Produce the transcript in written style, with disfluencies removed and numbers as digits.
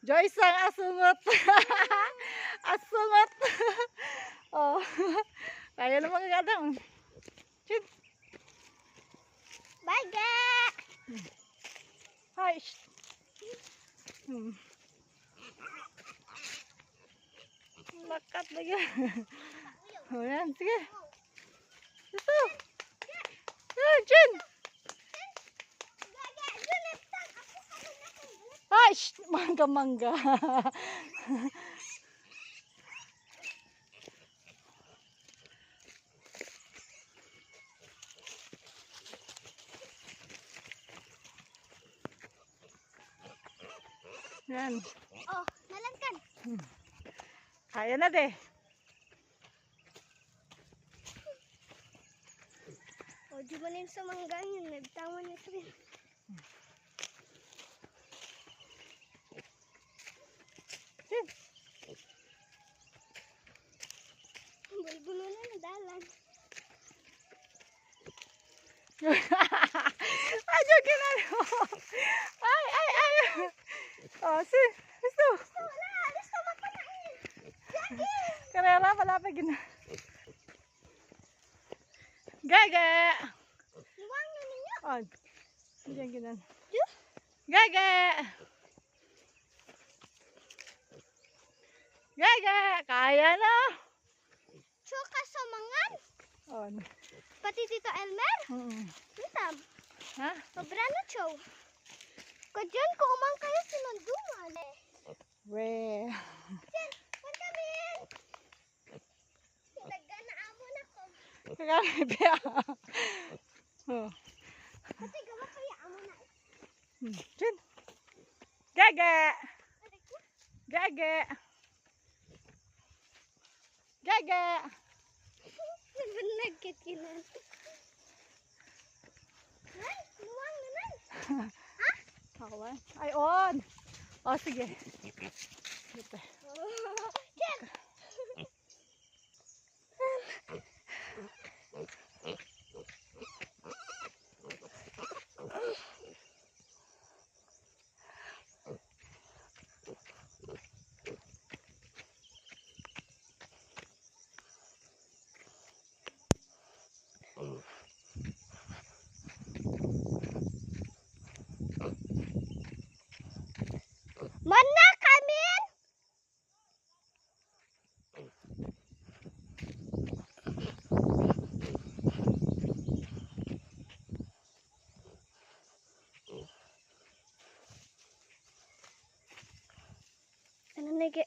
Joyce ang asungot. Asungot. Oh. Kaya naman kadang. Chin. Baga! Hi. Lakat lagi. Oh, yan. Sige. Ito. Chin. Ay, mangga-mangga. Yan. Oh, nalangkan. Kaya na deh. Oh, di ba rin sa mangga yun? Nagtawan na rin. Bulbulo na nadalan. Ayo ginano. Ay, ay, ay. Oh, si. Gusto. Wala, alis ka mapanain. Karela pala pa gina. Gaga. Iwang na ninyo. Oh. Diyan ginan. Diyo? Gaga. Gaga, kaya na. Tsuka sa mangan. Oh. Pati Tito Elmer. Nitam. Ha? Mabrano chow. Kadyan ko umang kayo sinunduman. We. Jen, huwag kami. Nagana amo na ko. Kaya biya. Oh. Pati gawa kaya amo na. Chin. Gaga. Gaga. Gaga. Nagkit kinan. Ay, luwang naman. Ako ba? Ay, on. Oh, sige. Dito. Jen. Mana kamin? Ano nage?